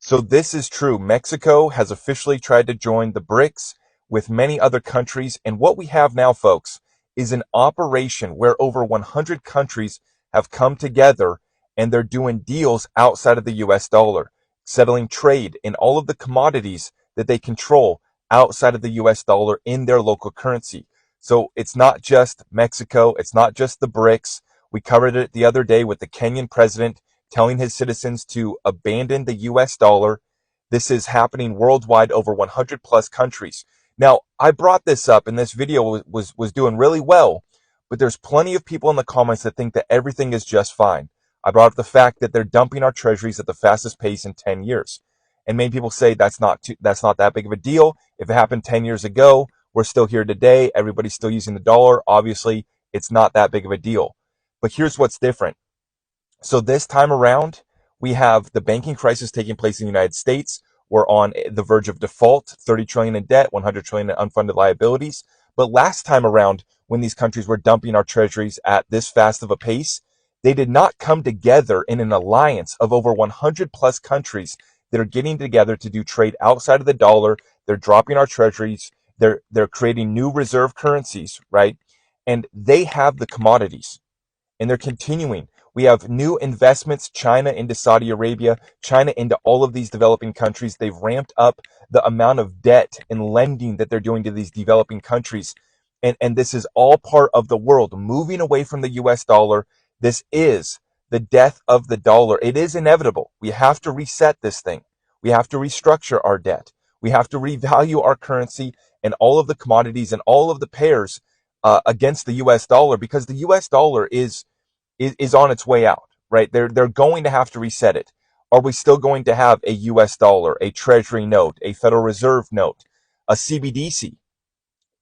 So this is true. Mexico has officially tried to join the BRICS with many other countries. And what we have now, folks, is an operation where over 100 countries have come together and they're doing deals outside of the US dollar, settling trade in all of the commodities that they control outside of the US dollar in their local currency. So it's not just Mexico. It's not just the BRICS. We covered it the other day with the Kenyan president telling his citizens to abandon the US dollar. This is happening worldwide, over 100 plus countries. Now, I brought this up and this video was doing really well, but there's plenty of people in the comments that think that everything is just fine. I brought up the fact that they're dumping our treasuries at the fastest pace in 10 years. And many people say that's not that big of a deal. If it happened 10 years ago, we're still here today. Everybody's still using the dollar. Obviously, it's not that big of a deal. But here's what's different. So this time around, we have the banking crisis taking place in the United States. We're on the verge of default, 30 trillion in debt, 100 trillion in unfunded liabilities. But last time around, when these countries were dumping our treasuries at this fast of a pace, they did not come together in an alliance of over 100 plus countries that are getting together to do trade outside of the dollar. They're dropping our treasuries. They're creating new reserve currencies, right? And they have the commodities and they're continuing. We have new investments, China into Saudi Arabia, China into all of these developing countries. They've ramped up the amount of debt and lending that they're doing to these developing countries. And this is all part of the world moving away from the US dollar. This is the death of the dollar. It is inevitable. We have to reset this thing. We have to restructure our debt. We have to revalue our currency and all of the commodities and all of the pairs against the US dollar, because the US dollar is on its way out, right? They're going to have to reset it. Are we still going to have a US dollar, a treasury note, a Federal Reserve note, a CBDC?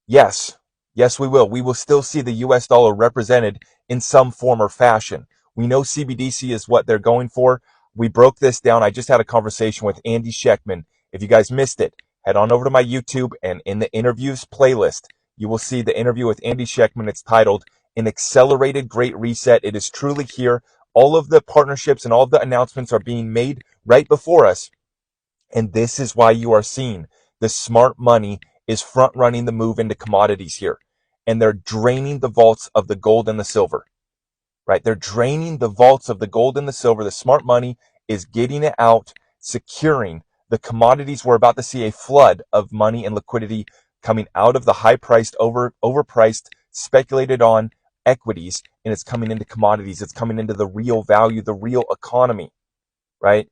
Yes. Yes, we will. We will still see the US dollar represented in some form or fashion. We know CBDC is what they're going for. We broke this down. I just had a conversation with Andy Schectman. If you guys missed it, head on over to my YouTube, and in the interviews playlist, you will see the interview with Andy Schectman. It's titled An Accelerated Great Reset. It is truly here. All of the partnerships and all of the announcements are being made right before us. And this is why you are seeing the smart money is front running the move into commodities here. And they're draining the vaults of the gold and the silver, right? They're draining the vaults of the gold and the silver. The smart money is getting it out, securing the commodities. We're about to see a flood of money and liquidity coming out of the high-priced, overpriced, speculated on equities, and it's coming into commodities. It's coming into the real value, the real economy, right?